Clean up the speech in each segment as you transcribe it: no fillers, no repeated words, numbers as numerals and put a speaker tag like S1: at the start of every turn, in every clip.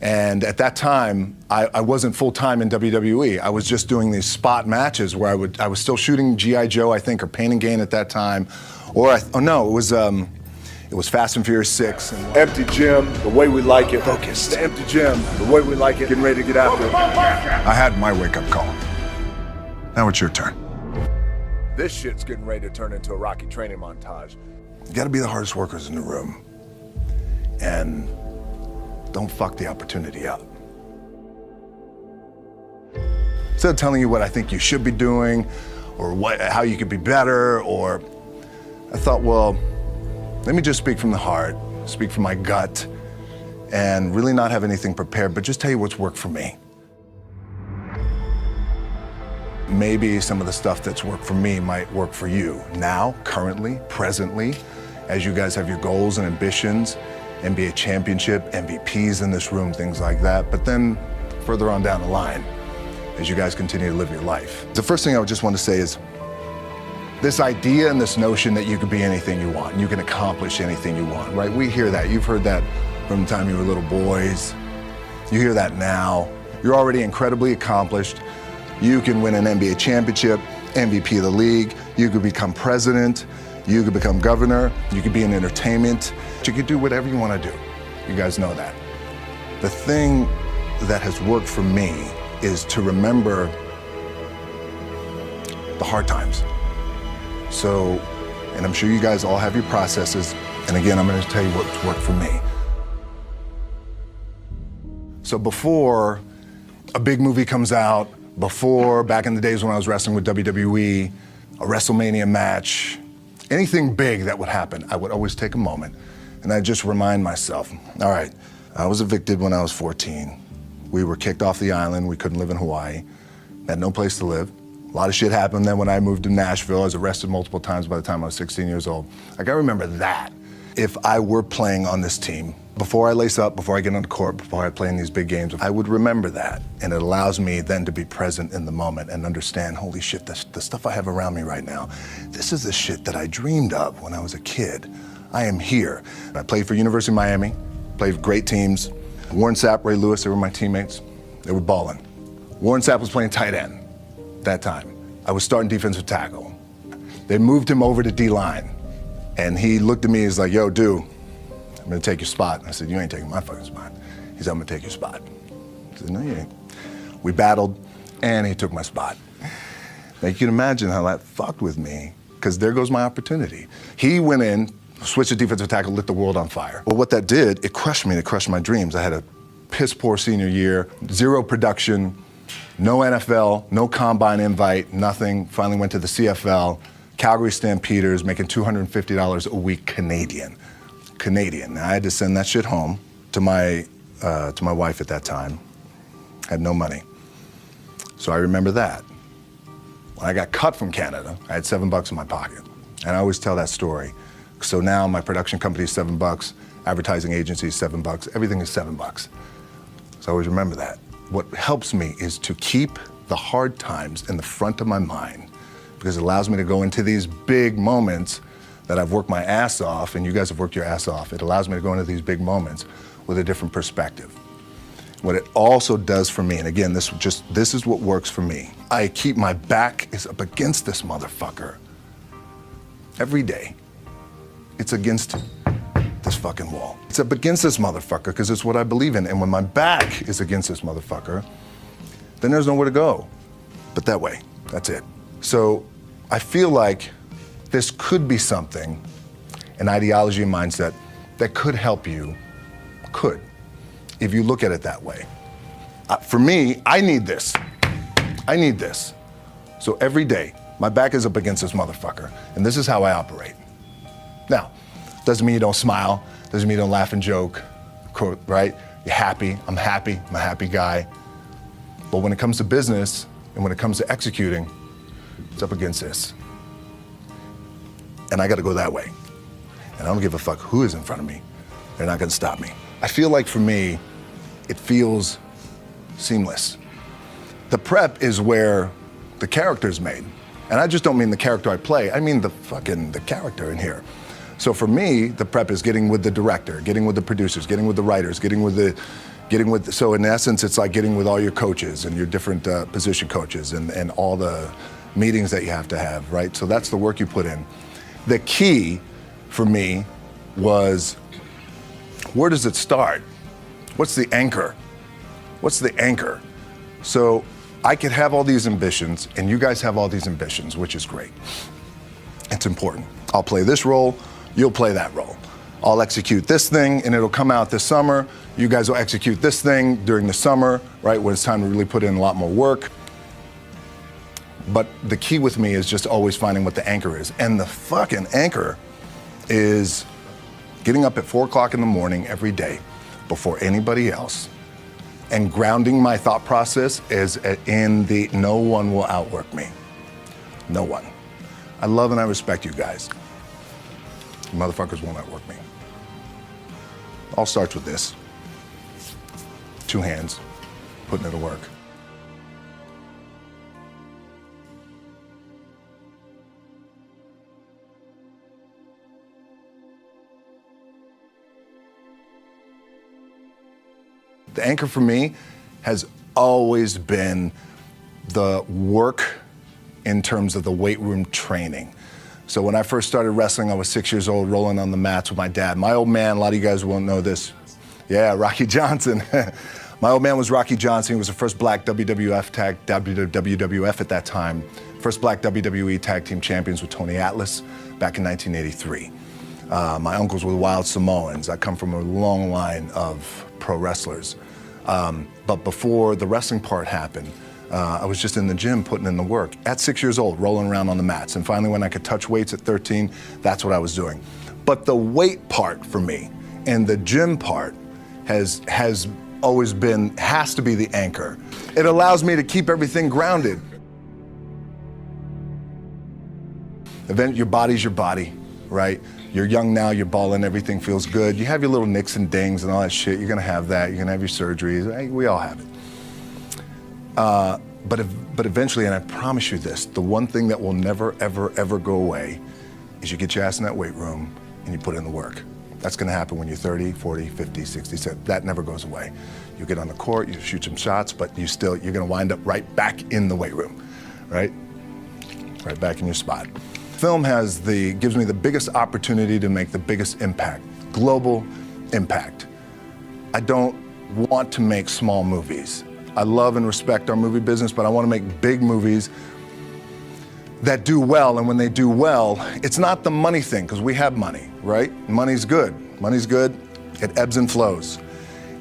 S1: And at that time, I wasn't full-time in WWE. I was just doing these spot matches where I was still shooting G.I. Joe, I think, or Pain and Gain at that time. Or, it was Fast and Furious 6. And
S2: empty gym, the way we like it.
S1: Focused.
S2: The empty gym, the way we like it. Getting ready to get after it.
S3: I had my wake-up call. Now it's your turn.
S2: This shit's getting ready to turn into a Rocky training montage.
S1: You gotta be the hardest workers in the room. And don't fuck the opportunity up. Instead of telling you what I think you should be doing, or how you could be better, I thought, well, let me just speak from the heart, speak from my gut, and really not have anything prepared, but just tell you what's worked for me. Maybe some of the stuff that's worked for me might work for you now, currently, presently, as you guys have your goals and ambitions, NBA championship, MVPs in this room, things like that, but then further on down the line, as you guys continue to live your life. The first thing I would just want to say is, this idea and this notion that you can be anything you want, and you can accomplish anything you want, right? We hear that. You've heard that from the time you were little boys. You hear that now. You're already incredibly accomplished. You can win an NBA championship, MVP of the league. You could become president. You could become governor. You could be in entertainment. You could do whatever you want to do. You guys know that. The thing that has worked for me is to remember the hard times. So, and I'm sure you guys all have your processes, and again, I'm gonna tell you what's worked for me. So before a big movie comes out, before, back in the days when I was wrestling with WWE, a WrestleMania match, anything big that would happen, I would always take a moment, and I'd just remind myself, all right, I was evicted when I was 14. We were kicked off the island, we couldn't live in Hawaii, had no place to live. A lot of shit happened then when I moved to Nashville. I was arrested multiple times by the time I was 16 years old. I gotta remember that. If I were playing on this team, before I lace up, before I get on the court, before I play in these big games, I would remember that. And it allows me then to be present in the moment and understand, holy shit, the stuff I have around me right now, this is the shit that I dreamed of when I was a kid. I am here. I played for University of Miami, played for great teams. Warren Sapp, Ray Lewis, they were my teammates. They were balling. Warren Sapp was playing tight end that time. I was starting defensive tackle. They moved him over to D-line. And he looked at me, he's like, yo, dude, I'm gonna take your spot. I said, you ain't taking my fucking spot. He said, I'm gonna take your spot. I said, no, you ain't. We battled, and he took my spot. Now you can imagine how that fucked with me, because there goes my opportunity. He went in, switched to defensive tackle, lit the world on fire. Well, what that did, it crushed me, it crushed my dreams. I had a piss poor senior year, zero production, no NFL, no combine invite, nothing. Finally went to the CFL, Calgary Stampeders, making $250 a week Canadian. Now I had to send that shit home to my wife at that time. Had no money. So I remember that. When I got cut from Canada, I had $7 in my pocket. And I always tell that story. So now my production company is $7, advertising agency is $7, everything is $7. So I always remember that. What helps me is to keep the hard times in the front of my mind, because it allows me to go into these big moments that I've worked my ass off, and you guys have worked your ass off. It allows me to go into these big moments with a different perspective. What it also does for me, and again, this is what works for me. I keep my back is up against this motherfucker every day. It's against this fucking wall. It's up against this motherfucker because it's what I believe in. And when my back is against this motherfucker, then there's nowhere to go but that way. That's it. So I feel like this could be something, an ideology and mindset that could help you, if you look at it that way. For me, I need this. I need this. So every day, my back is up against this motherfucker, and this is how I operate. Now, doesn't mean you don't smile, doesn't mean you don't laugh and joke, right? You're happy, I'm a happy guy. But when it comes to business, and when it comes to executing, it's up against this. And I gotta go that way. And I don't give a fuck who is in front of me. They're not gonna stop me. I feel like for me, it feels seamless. The prep is where the character's made. And I just don't mean the character I play, I mean the character in here. So for me, the prep is getting with the director, getting with the producers, getting with the writers, getting with So in essence, it's like getting with all your coaches and your different position coaches and all the meetings that you have to have, right? So that's the work you put in. The key for me was, where does it start? What's the anchor? What's the anchor? So I could have all these ambitions, and you guys have all these ambitions, which is great. It's important. I'll play this role, you'll play that role. I'll execute this thing, and it'll come out this summer. You guys will execute this thing during the summer, right, when it's time to really put in a lot more work. But the key with me is just always finding what the anchor is. And the fucking anchor is getting up at 4 o'clock in the morning every day before anybody else and grounding my thought process is in the no one will outwork me. No one. I love and I respect you guys. You motherfuckers won't outwork me. All starts with this. 2 hands, putting it to work. The anchor for me has always been the work in terms of the weight room training. So when I first started wrestling, I was 6 years old, rolling on the mats with my dad. My old man, a lot of you guys won't know this. Yeah, Rocky Johnson. My old man was Rocky Johnson. He was the first black WWF at that time. First black WWE tag team champions with Tony Atlas back in 1983. My uncles were the Wild Samoans. I come from a long line of pro wrestlers. But before the wrestling part happened, I was just in the gym putting in the work. At 6 years old, rolling around on the mats. And finally, when I could touch weights at 13, that's what I was doing. But the weight part for me and the gym part has always been, has to be the anchor. It allows me to keep everything grounded. Your body's your body, right? You're young now, you're balling, everything feels good. You have your little nicks and dings and all that shit. You're gonna have that. You're gonna have your surgeries. Hey, we all have it. But eventually, and I promise you this, the one thing that will never, ever, ever go away is you get your ass in that weight room and you put in the work. That's gonna happen when you're 30, 40, 50, 60, 70. That never goes away. You get on the court, you shoot some shots, but you're gonna wind up right back in the weight room, right? Right back in your spot. Film gives me the biggest opportunity to make the biggest impact, global impact. I don't want to make small movies. I love and respect our movie business, but I want to make big movies that do well, and when they do well, it's not the money thing, because we have money, right? Money's good. Money's good. It ebbs and flows.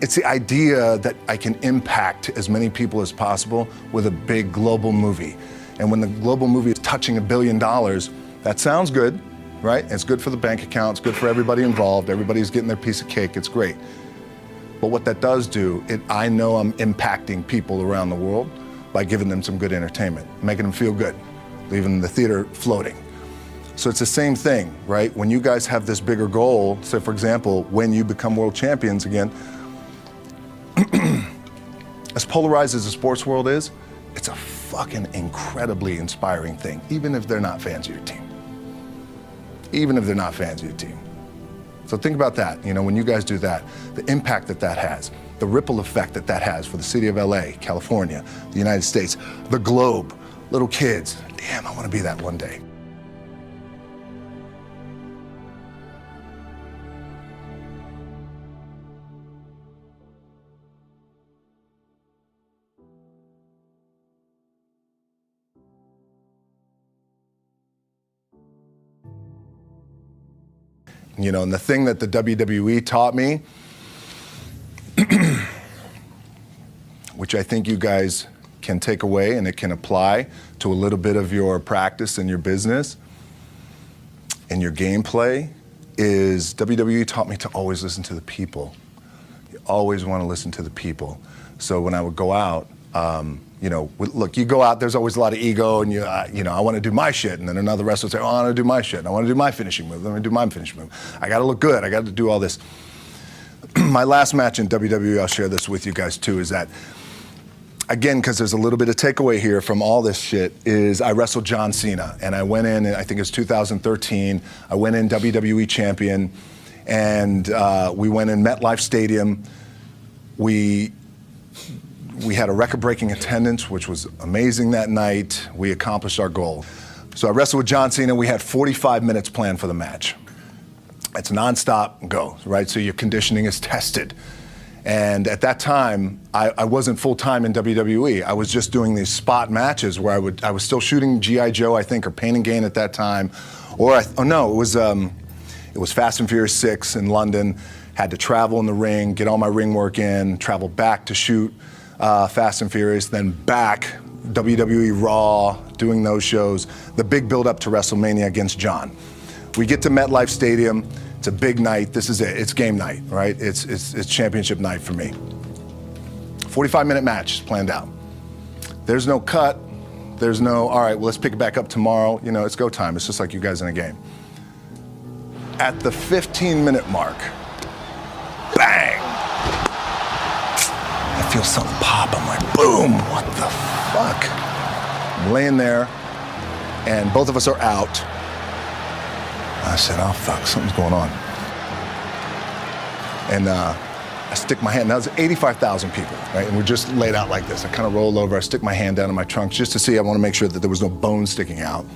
S1: It's the idea that I can impact as many people as possible with a big global movie. And when the global movie is touching $1 billion, that sounds good, right? It's good for the bank account, it's good for everybody involved, everybody's getting their piece of cake, it's great. But what that does do, I know I'm impacting people around the world by giving them some good entertainment, making them feel good, leaving the theater floating. So it's the same thing, right? When you guys have this bigger goal, say for example, when you become world champions again, as polarized as the sports world is, it's a fucking incredibly inspiring thing, even if they're not fans of your team. Even if they're not fans of your team. So think about that, when you guys do that, the impact that has, the ripple effect that has for the city of LA, California, the United States, the globe, little kids. Damn, I want to be that one day. And the thing that the WWE taught me, which I think you guys can take away and it can apply to a little bit of your practice and your business and your gameplay, is WWE taught me to always listen to the people. You always want to listen to the people. So when I would go out, look, you go out, there's always a lot of ego, and I want to do my shit, and then another wrestler will say, oh, I want to do my shit, and I want to do my finishing move, let me do my finishing move. I got to look good, I got to do all this. My last match in WWE, I'll share this with you guys too, is that, again, because there's a little bit of takeaway here from all this shit, is I wrestled John Cena, and I went in, I think it was 2013, I went in WWE champion, and we went in MetLife Stadium. We had a record-breaking attendance, which was amazing that night. We accomplished our goal. So I wrestled with John Cena. We had 45 minutes planned for the match. It's nonstop go, right? So your conditioning is tested. And at that time, I wasn't full-time in WWE. I was just doing these spot matches where I was still shooting G.I. Joe, I think, or Pain and Gain at that time. It was Fast and Furious 6 in London. Had to travel in the ring, get all my ring work in, travel back to shoot Fast and Furious, then back, WWE Raw, doing those shows. The big build-up to WrestleMania against John. We get to MetLife Stadium. It's a big night. This is it. It's game night, right? It's championship night for me. 45-minute match is planned out. There's no cut. There's no, all right, well, let's pick it back up tomorrow. You know, it's go time. It's just like you guys in a game. At the 15-minute mark, bang! I feel something pop. I'm like, boom, what the fuck? I'm laying there, and both of us are out. I said, oh, fuck, something's going on. And I stick my hand, now there's 85,000 people, right? And we're just laid out like this. I kind of roll over, I stick my hand down in my trunk just to see, I want to make sure that there was no bone sticking out.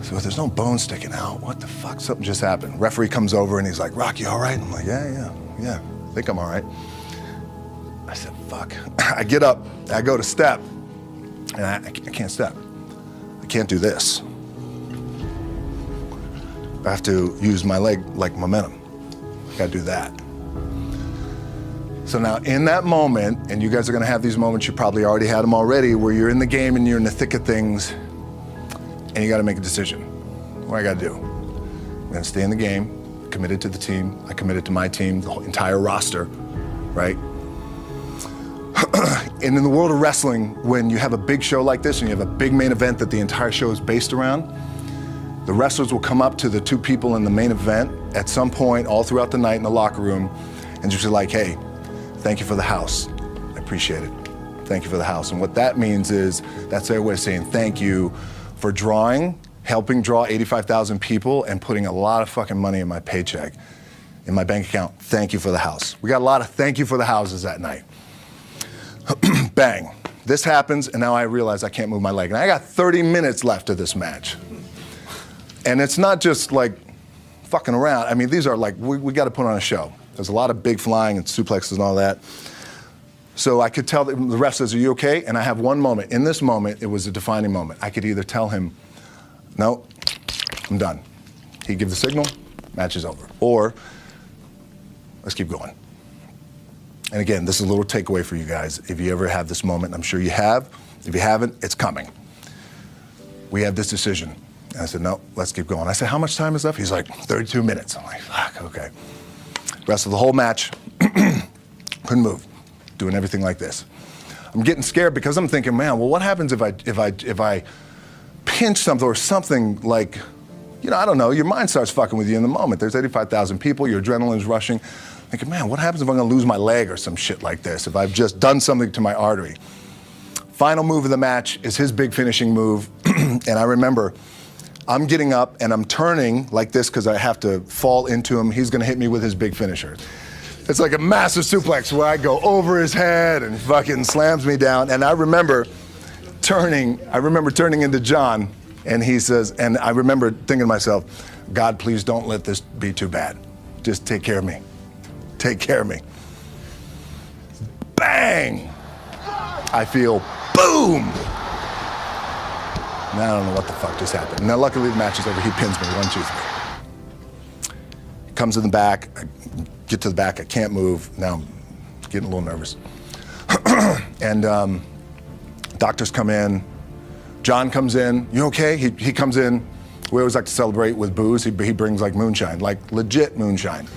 S1: So if there's no bone sticking out, what the fuck? Something just happened. Referee comes over and he's like, Rock, you all right? I'm like, yeah, I think I'm all right. I said, fuck. I get up, I go to step, and I can't step. I can't do this. I have to use my leg like momentum. I gotta do that. So now in that moment, and you guys are gonna have these moments, you probably already had them already, where you're in the game and you're in the thick of things, and you gotta make a decision. What I gotta do? I'm gonna stay in the game, committed to the team, I committed to my team, the whole entire roster, right? And in the world of wrestling, when you have a big show like this and you have a big main event that the entire show is based around, the wrestlers will come up to the two people in the main event at some point all throughout the night in the locker room and just be like, hey, thank you for the house. I appreciate it. Thank you for the house. And what that means is that's their way of saying thank you for helping draw 85,000 people and putting a lot of fucking money in my paycheck, in my bank account. Thank you for the house. We got a lot of thank you for the houses that night. Bang. This happens, and now I realize I can't move my leg. And I got 30 minutes left of this match. And it's not just like fucking around. I mean, these are like, we got to put on a show. There's a lot of big flying and suplexes and all that. So I could tell the ref says, are you okay? And I have one moment. In this moment, it was a defining moment. I could either tell him, no, I'm done. He'd give the signal, match is over. Or, let's keep going. And again, this is a little takeaway for you guys. If you ever have this moment, I'm sure you have. If you haven't, it's coming. We have this decision. And I said, no, let's keep going. I said, how much time is left? He's like, 32 minutes. I'm like, fuck, okay. Rest of the whole match, couldn't move, doing everything like this. I'm getting scared because I'm thinking, man, well, what happens if I pinch something or something like, you know, I don't know, your mind starts fucking with you in the moment. There's 85,000 people, your adrenaline's rushing. Thinking, man, what happens if I'm gonna lose my leg or some shit like this, if I've just done something to my artery? Final move of the match is his big finishing move. And I remember I'm getting up and I'm turning like this because I have to fall into him. He's gonna hit me with his big finisher. It's like a massive suplex where I go over his head and fucking slams me down. And I remember turning into John, and he says, and I remember thinking to myself, God, please don't let this be too bad. Just take care of me. Take care of me. Bang! I feel boom! Now I don't know what the fuck just happened. Now luckily the match is over. He pins me, 1, 2, 3. Comes in the back, I get to the back, I can't move. Now I'm getting a little nervous. And doctors come in. John comes in. You okay? He comes in. We always like to celebrate with booze. He brings like moonshine, like legit moonshine.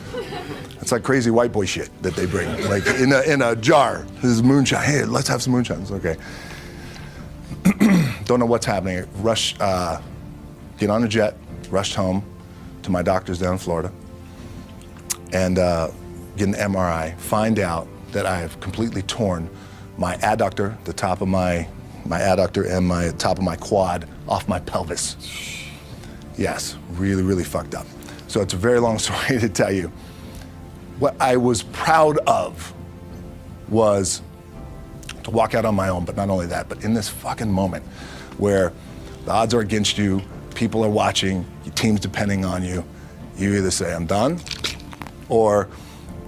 S1: It's like crazy white boy shit that they bring, like in a jar. This is moonshine. Hey, let's have some moonshine. It's okay. Don't know what's happening. Rush, get on a jet, rushed home to my doctor's down in Florida, and get an MRI. Find out that I have completely torn my adductor, the top of my adductor and my top of my quad off my pelvis. Yes, really, really fucked up. So it's a very long story to tell you. What I was proud of was to walk out on my own, but not only that, but in this fucking moment where the odds are against you, people are watching, your team's depending on you, you either say, I'm done, or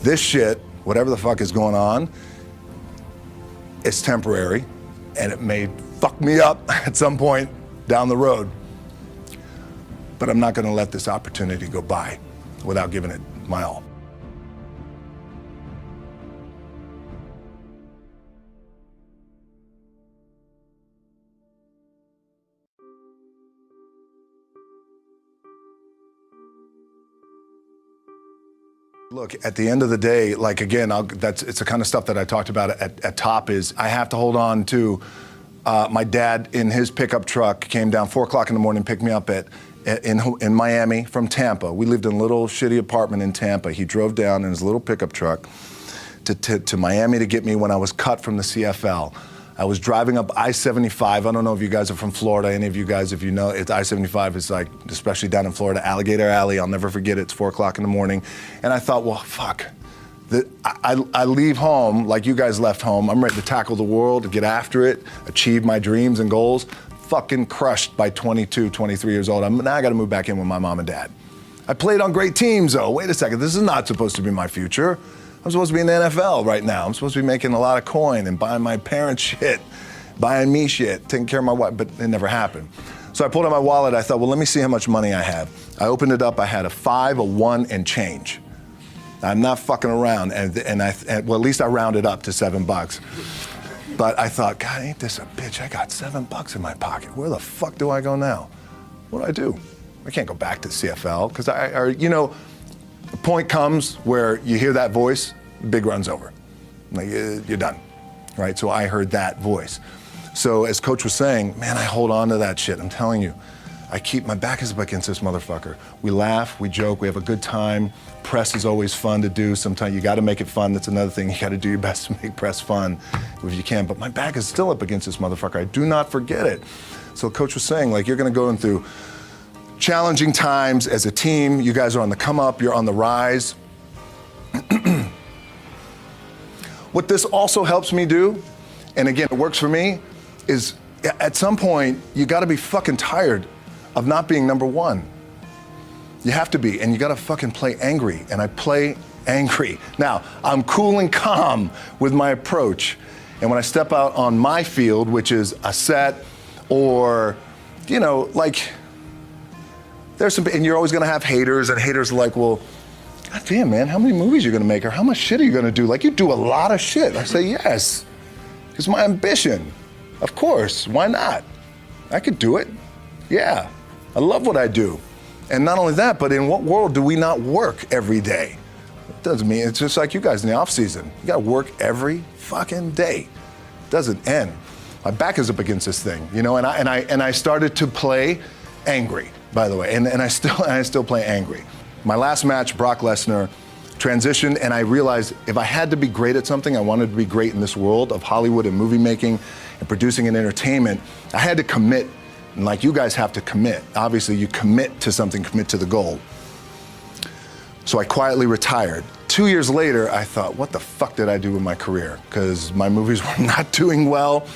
S1: this shit, whatever the fuck is going on, it's temporary, and it may fuck me up at some point down the road. But I'm not gonna let this opportunity go by without giving it my all. Look, at the end of the day, like again, it's the kind of stuff that I talked about at top is I have to hold on to my dad in his pickup truck came down 4 o'clock in the morning, picked me up in Miami from Tampa. We lived in a little shitty apartment in Tampa. He drove down in his little pickup truck to Miami to get me when I was cut from the CFL. I was driving up I-75. I don't know if you guys are from Florida. Any of you guys, if you know, it's I-75 is like, especially down in Florida, Alligator Alley. I'll never forget it. It's 4 o'clock in the morning. And I thought, well, fuck. I leave home like you guys left home. I'm ready to tackle the world, to get after it, achieve my dreams and goals. Fucking crushed by 22, 23 years old. Now I got to move back in with my mom and dad. I played on great teams, though. Wait a second. This is not supposed to be my future. I'm supposed to be in the NFL right now. I'm supposed to be making a lot of coin and buying my parents shit, buying me shit, taking care of my wife, but it never happened. So I pulled out my wallet. I thought, well, let me see how much money I have. I opened it up. I had a 5, a 1, and change. I'm not fucking around. And well, at least I rounded up to $7. But I thought, God, ain't this a bitch? I got $7 in my pocket. Where the fuck do I go now? What do I do? I can't go back to CFL because the point comes where you hear that voice, the big run's over. Like, you're done, right? So I heard that voice. So as Coach was saying, man, I hold on to that shit. I'm telling you, my back is up against this motherfucker. We laugh, we joke, we have a good time. Press is always fun to do. Sometimes you gotta make it fun. That's another thing. You gotta do your best to make press fun if you can. But my back is still up against this motherfucker. I do not forget it. So Coach was saying, like, you're gonna go through challenging times as a team. You guys are on the come up, you're on the rise. What this also helps me do, and again, it works for me, is at some point, you gotta be fucking tired of not being number one. You have to be, and you gotta fucking play angry, and I play angry. Now, I'm cool and calm with my approach, and when I step out on my field, which is a set, or, like, there's some, and you're always gonna have haters, and haters are like, well, God damn, man, how many movies are you gonna make, or how much shit are you gonna do? Like, you do a lot of shit. I say, yes, it's my ambition. Of course, why not? I could do it. Yeah, I love what I do. And not only that, but in what world do we not work every day? It doesn't mean, it's just like you guys in the off season. You gotta work every fucking day. It doesn't end. My back is up against this thing, and I started to play angry, by the way, and I still play angry. My last match, Brock Lesnar, transitioned, and I realized if I had to be great at something, I wanted to be great in this world of Hollywood and movie making and producing and entertainment, I had to commit. And like you guys have to commit. Obviously, you commit to something, commit to the goal. So I quietly retired. 2 years later, I thought, what the fuck did I do with my career? Because my movies were not doing well.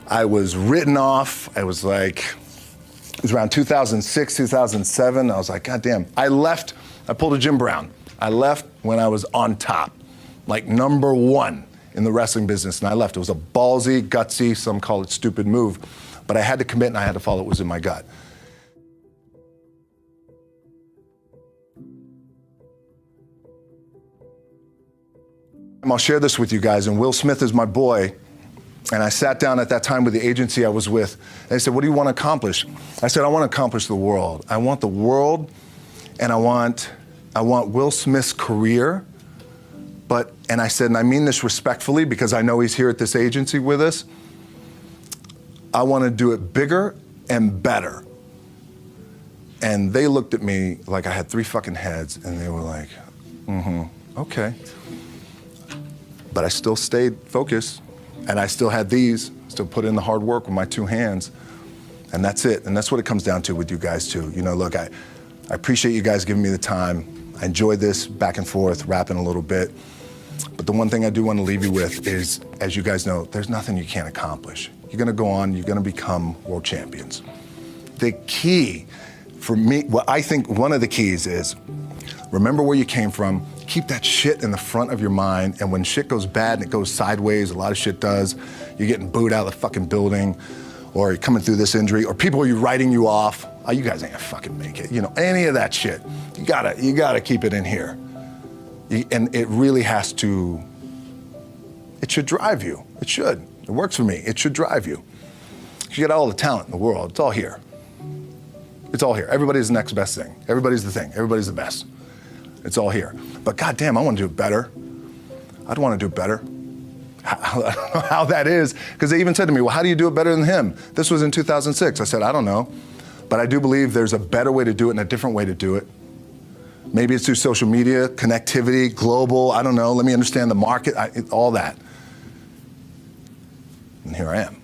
S1: I was written off. It was around 2006, 2007. I was like, God damn. I left, I pulled a Jim Brown. I left when I was on top, like number one in the wrestling business, and I left. It was a ballsy, gutsy, some call it stupid move. But I had to commit and I had to follow what was in my gut. And I'll share this with you guys, and Will Smith is my boy. And I sat down at that time with the agency I was with, and they said, what do you want to accomplish? I said, I want to accomplish the world. I want the world, and I want Will Smith's career, and I said, and I mean this respectfully because I know he's here at this agency with us, I want to do it bigger and better. And they looked at me like I had 3 fucking heads, and they were like, okay. But I still stayed focused, and I still had still put in the hard work with my 2 hands, and that's it. And that's what it comes down to with you guys too. Look, I appreciate you guys giving me the time. I enjoyed this back and forth, rapping a little bit. But the one thing I do want to leave you with is, as you guys know, there's nothing you can't accomplish. You're going to go on, you're going to become world champions. The key for me, what I think one of the keys is, remember where you came from, keep that shit in the front of your mind, and when shit goes bad and it goes sideways, a lot of shit does, you're getting booed out of the fucking building, or you're coming through this injury, or people are writing you off, oh, you guys ain't gonna fucking make it, any of that shit. You gotta keep it in here. And it really has to, it should drive you. It should. It works for me. It should drive you. You got all the talent in the world. It's all here. It's all here. Everybody's the next best thing. Everybody's the thing. Everybody's the best. It's all here. But goddamn, I want to do it better. I'd want to do it better. I don't know how that is, because they even said to me, well, how do you do it better than him? This was in 2006. I said, I don't know. But I do believe there's a better way to do it and a different way to do it. Maybe it's through social media, connectivity, global, I don't know. Let me understand the market, all that. And here I am.